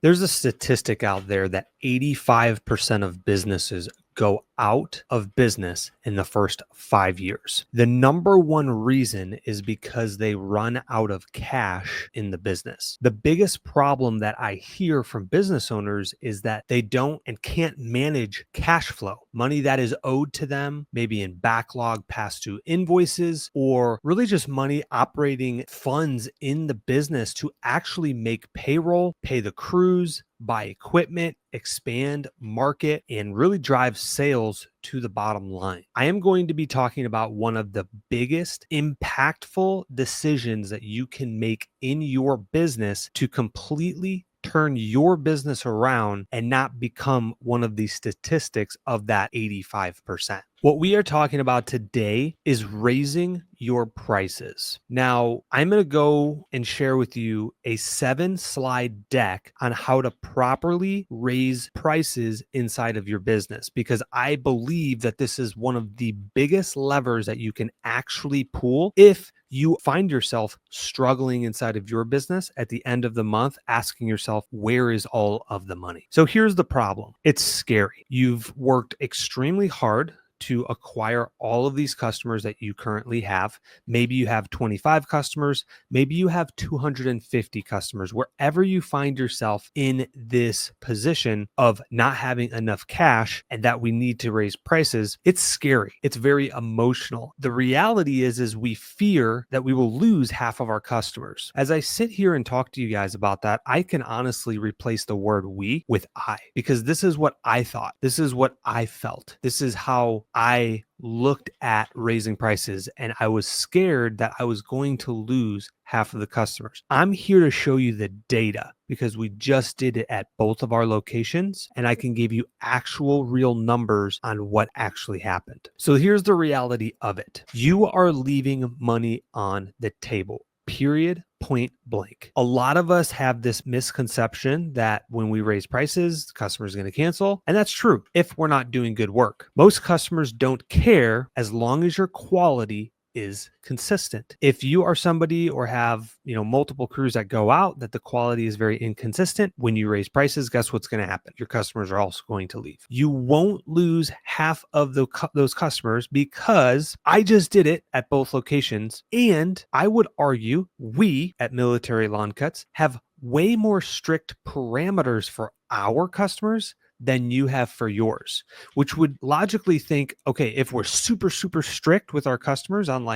There's a statistic out there that 85% of businesses go out of business in the first 5 years. The number one reason is because they run out of cash in the business. The biggest problem that I hear from business owners is that they don't and can't manage cash flow, money that is owed to them, maybe in backlog past due invoices, or really just money operating funds in the business to actually make payroll, pay the crews, buy equipment, expand, market, and really drive sales to the bottom line. I am going to be talking about one of the biggest impactful decisions that you can make in your business to completely turn your business around and not become one of the statistics of that 85%. What we are talking about today is raising your prices. Now, I'm going to go and share with you a 7-slide deck on how to properly raise prices inside of your business, because I believe that this is one of the biggest levers that you can actually pull if you find yourself struggling inside of your business at the end of the month, asking yourself, where is all of the money? So here's the problem. It's scary. You've worked extremely hard to acquire all of these customers that you currently have. Maybe you have 25 customers, maybe you have 250 customers. Wherever you find yourself in this position of not having enough cash and that we need to raise prices, it's scary. It's very emotional. The reality is we fear that we will lose half of our customers. As I sit here and talk to you guys about that, I can honestly replace the word we with I, because this is what I thought. This is what I felt. This is how I looked at raising prices, and I was scared that I was going to lose half of the customers. I'm here to show you the data because we just did it at both of our locations, and I can give you actual real numbers on what actually happened. So here's the reality of it. You are leaving money on the table. Period, point blank. A lot of us have this misconception that when we raise prices, the customer is going to cancel. And that's true if we're not doing good work. Most customers don't care as long as your quality is consistent. If you are somebody or have, multiple crews that go out, that the quality is very inconsistent, when you raise prices, guess what's going to happen? Your customers are also going to leave. You won't lose half of those customers because I just did it at both locations. And I would argue we at Military Lawn Cuts have way more strict parameters for our customers than you have for yours, which would logically think, okay, if we're super, super strict with our customers on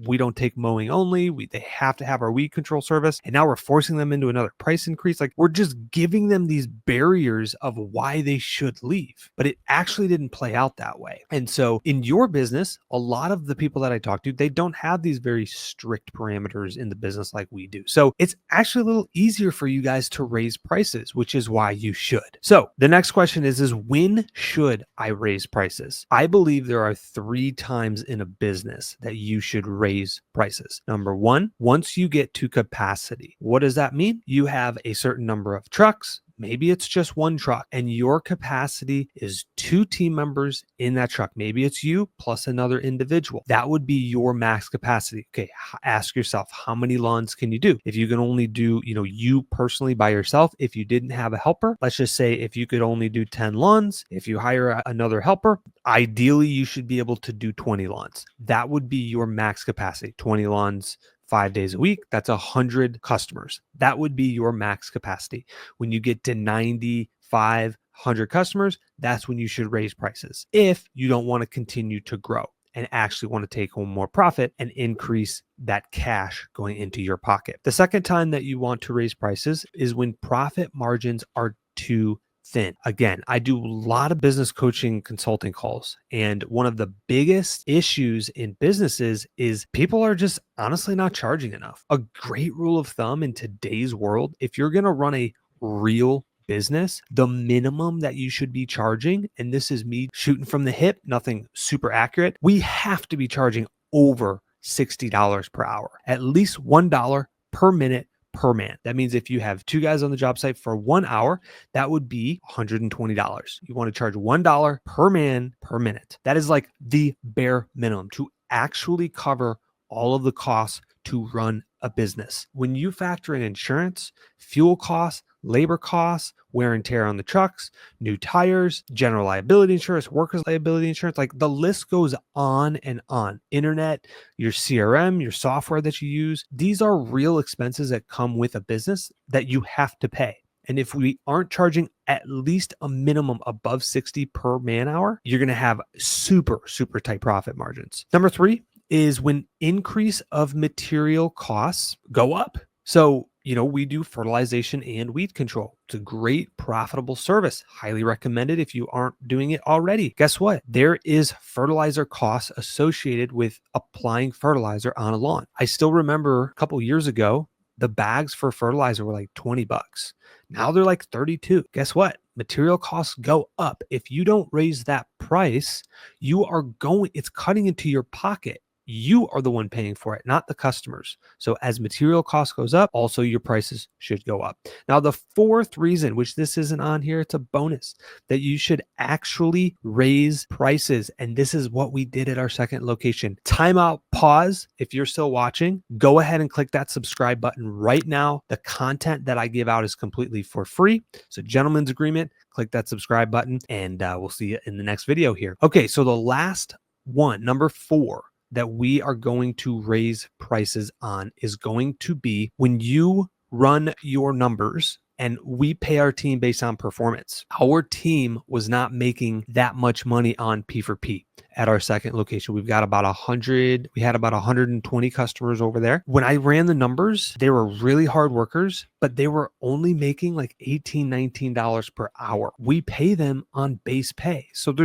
we don't take mowing only, they have to have our weed control service, and now we're forcing them into another price increase. We're just giving them these barriers of why they should leave, but it actually didn't play out that way. And so in your business, a lot of the people that I talk to, they don't have these very strict parameters in the business like we do. So it's actually a little easier for you guys to raise prices, which is why you should. So the next question is when should I raise prices? I believe there are 3 times in a business that you should raise prices. Number 1, once you get to capacity. What does that mean? You have a certain number of trucks. Maybe it's just 1 truck and your capacity is 2 team members in that truck. Maybe it's you plus another individual. That would be your max capacity. Okay, ask yourself, how many lawns can you do? If you can only do, you personally by yourself, if you didn't have a helper, let's just say if you could only do 10 lawns, if you hire another helper, ideally you should be able to do 20 lawns. That would be your max capacity, 20 lawns. 5 days a week, that's 100 customers. That would be your max capacity. When you get to 95, 100 customers, that's when you should raise prices. If you don't want to continue to grow and actually want to take home more profit and increase that cash going into your pocket. The second time that you want to raise prices is when profit margins are too thin. Again, I do a lot of business coaching consulting calls, and one of the biggest issues in businesses is people are just honestly not charging enough. A great rule of thumb in today's world, if you're going to run a real business, the minimum that you should be charging, and this is me shooting from the hip, nothing super accurate, we have to be charging over $60 per hour, at least $1 per minute per man. That means if you have 2 guys on the job site for 1 hour, that would be $120. You want to charge $1 per man per minute. That is like the bare minimum to actually cover all of the costs to run a business. When you factor in insurance, fuel costs, labor costs, wear and tear on the trucks, new tires, general liability insurance, workers' liability insurance. Like the list goes on and on. Internet, your CRM, your software that you use. These are real expenses that come with a business that you have to pay. And if we aren't charging at least a minimum above 60 per man hour, you're going to have super, super tight profit margins. Number 3 is when increase of material costs go up. So, we do fertilization and weed control. It's a great profitable service. Highly recommended if you aren't doing it already. Guess what? There is fertilizer costs associated with applying fertilizer on a lawn. I still remember a couple years ago, the bags for fertilizer were like $20. Now they're like 32. Guess what? Material costs go up. If you don't raise that price, it's cutting into your pocket. You are the one paying for it, not the customers. So as material cost goes up, also your prices should go up. Now, the 4th reason, which this isn't on here, it's a bonus, that you should actually raise prices. And this is what we did at our second location. Timeout, pause. If you're still watching, go ahead and click that subscribe button right now. The content that I give out is completely for free. So gentleman's agreement, click that subscribe button, and we'll see you in the next video here. Okay, so the last one, number 4, that we are going to raise prices on is going to be when you run your numbers and we pay our team based on performance. Our team was not making that much money on P4P at our second location. We had about 120 customers over there. When I ran the numbers, they were really hard workers, but they were only making like $18, $19 per hour. We pay them on base pay. So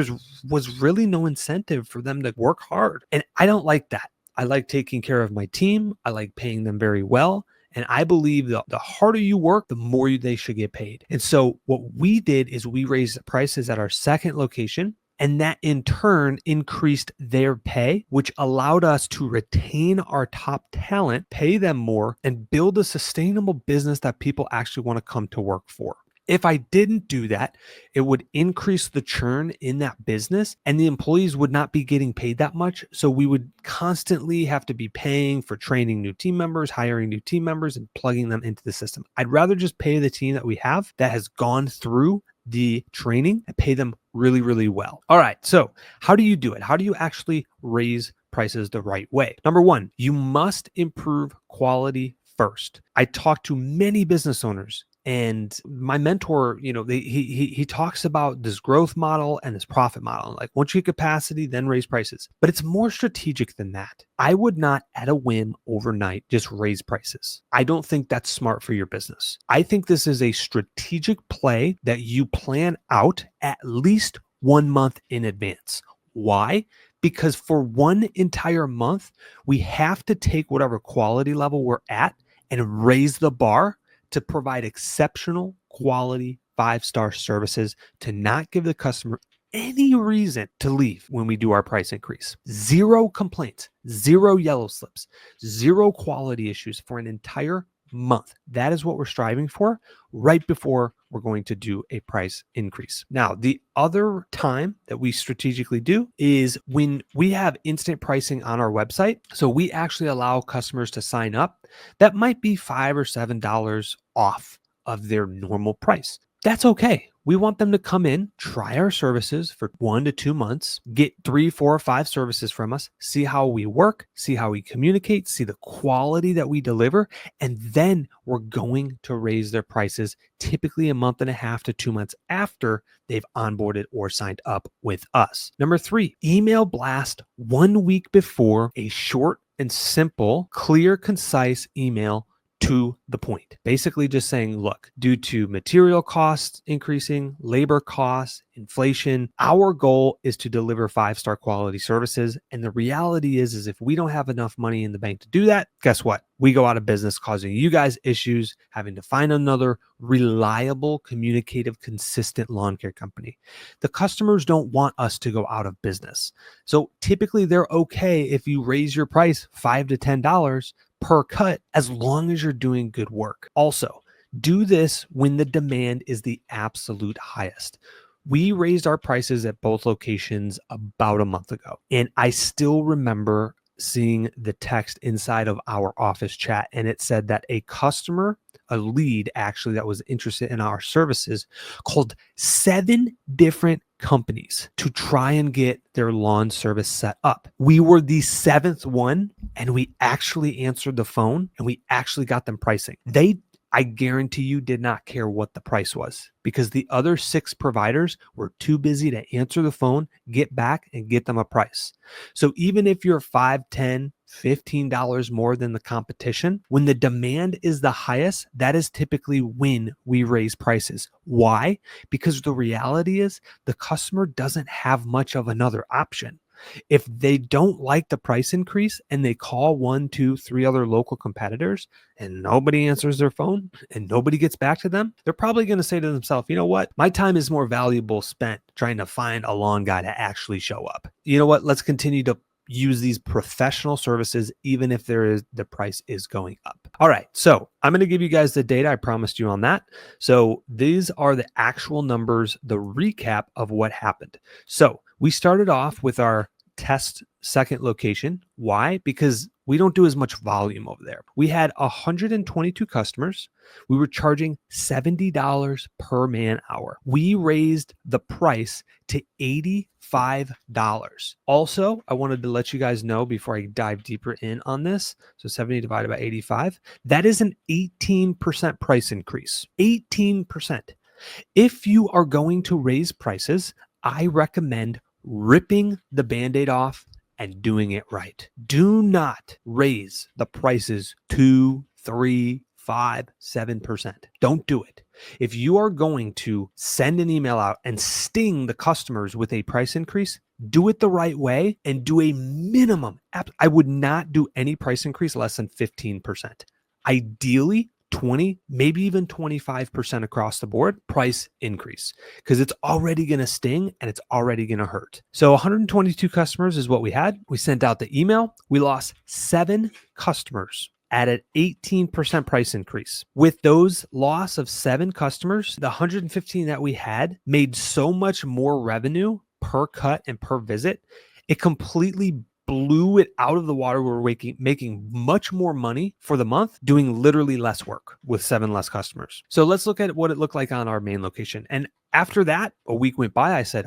was really no incentive for them to work hard. And I don't like that. I like taking care of my team. I like paying them very well. And I believe the harder you work, the more they should get paid. And so what we did is we raised the prices at our second location, and that in turn increased their pay, which allowed us to retain our top talent, pay them more, and build a sustainable business that people actually want to come to work for. If I didn't do that, it would increase the churn in that business and the employees would not be getting paid that much. So we would constantly have to be paying for training new team members, hiring new team members, and plugging them into the system. I'd rather just pay the team that we have that has gone through the training and pay them really, really well. All right. So how do you do it? How do you actually raise prices the right way? Number 1, you must improve quality first. I talk to many business owners. And my mentor, he talks about this growth model and this profit model. Like once you get capacity, then raise prices. But it's more strategic than that. I would not at a whim overnight just raise prices. I don't think that's smart for your business. I think this is a strategic play that you plan out at least 1 month in advance. Why? Because for one entire month, we have to take whatever quality level we're at and raise the bar to provide exceptional quality 5-star services, to not give the customer any reason to leave when we do our price increase. 0 complaints, 0 yellow slips, 0 quality issues for an entire month. That is what we're striving for right before we're going to do a price increase. Now, the other time that we strategically do is when we have instant pricing on our website. So we actually allow customers to sign up. That might be $5 or $7 off of their normal price. That's okay. We want them to come in, try our services for 1 to 2 months, get 3, 4, or 5 services from us, see how we work, see how we communicate, see the quality that we deliver, and then we're going to raise their prices typically a month and a half to 2 months after they've onboarded or signed up with us. Number 3, email blast 1 week before, a short and simple, clear, concise email to the point. Basically just saying, look, due to material costs increasing, labor costs, inflation, our goal is to deliver 5-star quality services. And the reality is if we don't have enough money in the bank to do that, guess what? We go out of business, causing you guys issues, having to find another reliable, communicative, consistent lawn care company. The customers don't want us to go out of business. So typically they're okay if you raise your price $5 to $10 per cut, as long as you're doing good work. Also, do this when the demand is the absolute highest. We raised our prices at both locations about a month ago, and I still remember seeing the text inside of our office chat, and it said that a customer a lead actually that was interested in our services, called 7 different companies to try and get their lawn service set up. We were the 7th one, and we actually answered the phone and we actually got them pricing. I guarantee you, did not care what the price was, because the other 6 providers were too busy to answer the phone, get back, and get them a price. So even if you're $5, $10, $15 more than the competition, when the demand is the highest, that is typically when we raise prices. Why? Because the reality is the customer doesn't have much of another option. If they don't like the price increase and they call 1, 2, 3 other local competitors and nobody answers their phone and nobody gets back to them, they're probably going to say to themselves, you know what? My time is more valuable spent trying to find a lawn guy to actually show up. You know what? Let's continue to use these professional services, even if the price is going up. All right. So I'm going to give you guys the data. I promised you on that. So these are the actual numbers, the recap of what happened. So we started off with our test second location. Why? Because we don't do as much volume over there. We had 122 customers. We were charging $70 per man hour. We raised the price to $85. Also, I wanted to let you guys know before I dive deeper in on this. So 70 divided by 85, that is an 18% price increase. 18%. If you are going to raise prices, I recommend ripping the Band-Aid off and doing it right. Do not raise the prices 2, 3, 5, 7%. Don't do it. If you are going to send an email out and sting the customers with a price increase, do it the right way and do a minimum. I would not do any price increase less than 15%. Ideally, 20, maybe even 25% across the board price increase, because it's already going to sting and it's already going to hurt. So 122 customers is what we had. We sent out the email. We lost 7 customers at an 18% price increase. With those loss of 7 customers, the 115 that we had made so much more revenue per cut and per visit. It completely blew it out of the water. We're making much more money for the month doing literally less work with 7 less customers. So let's look at what it looked like on our main location. And after that, a week went by, I said,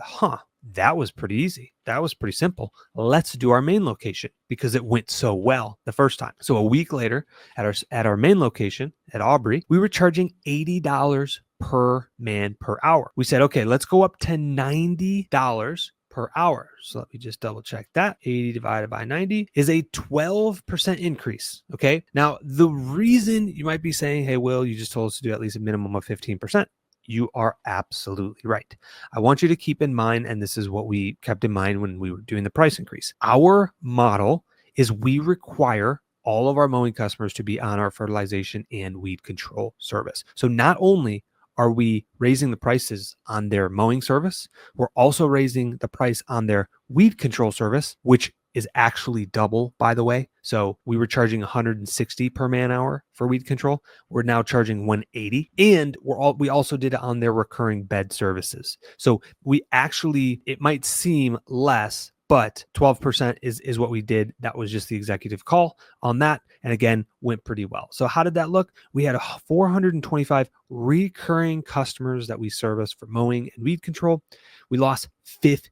that was pretty easy. That was pretty simple. Let's do our main location, because it went so well the first time. So a week later at our main location at Aubrey, we were charging $80 per man per hour. We said, okay, let's go up to $90 per hour. So let me just double check that. 80 divided by 90 is a 12% increase. Okay. Now, the reason you might be saying, hey, Will, you just told us to do at least a minimum of 15%. You are absolutely right. I want you to keep in mind, and this is what we kept in mind when we were doing the price increase. Our model is we require all of our mowing customers to be on our fertilization and weed control service. So not only are we raising the prices on their mowing service, we're also raising the price on their weed control service, which is actually double, by the way. So we were charging 160 per man hour for weed control. We're now charging 180. And we also did it on their recurring bed services. So it might seem less, but 12% is what we did. That was just the executive call on that. And again, went pretty well. So how did that look? We had 425 recurring customers that we service for mowing and weed control. We lost 15.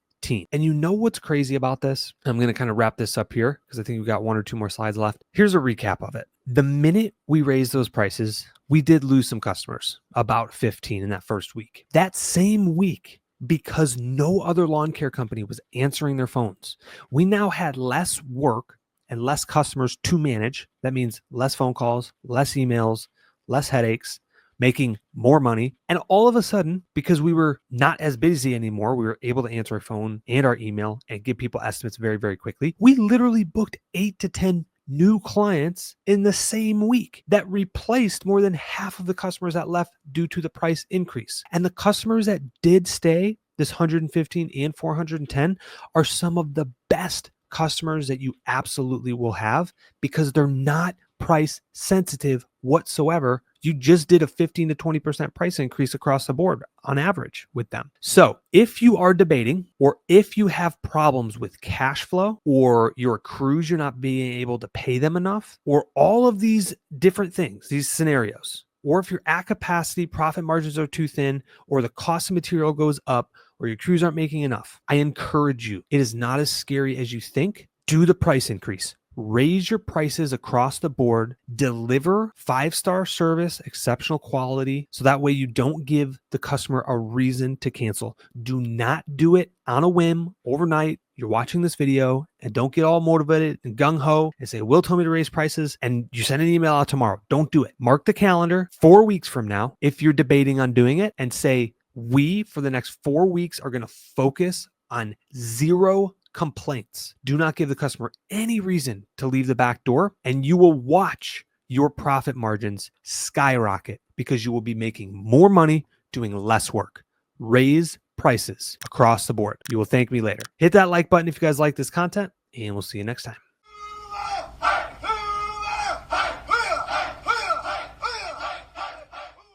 And you know what's crazy about this? I'm going to kind of wrap this up here because I think we've got 1 or 2 more slides left. Here's a recap of it. The minute we raised those prices, we did lose some customers, about 15 in that first week. That same week, because no other lawn care company was answering their phones, we now had less work and less customers to manage. That means less phone calls, less emails, less headaches, making more money. And all of a sudden, because we were not as busy anymore, we were able to answer our phone and our email and give people estimates very, very quickly. We literally booked 8 to 10 new clients in the same week that replaced more than half of the customers that left due to the price increase. And the customers that did stay, this 115 and 410, are some of the best customers that you absolutely will have, because they're not price sensitive whatsoever. You just did a 15 to 20% price increase across the board on average with them. So if you are debating, or if you have problems with cash flow, or your crews, you're not being able to pay them enough, or all of these different things, these scenarios, or if you're at capacity, profit margins are too thin, or the cost of material goes up, or your crews aren't making enough, I encourage you. It is not as scary as you think. Do the price increase. Raise your prices across the board, deliver 5-star service, exceptional quality, so that way you don't give the customer a reason to cancel. Do not do it on a whim overnight. You're watching this video and don't get all motivated and gung-ho and say, Will told me to raise prices, and you send an email out tomorrow. Don't do it. Mark the calendar 4 weeks from now, if you're debating on doing it, and say, we, for the next 4 weeks, are going to focus on 0 complaints. Do not give the customer any reason to leave the back door, and you will watch your profit margins skyrocket because you will be making more money doing less work. Raise prices across the board. You will thank me later. Hit that like button if you guys like this content, and we'll see you next time.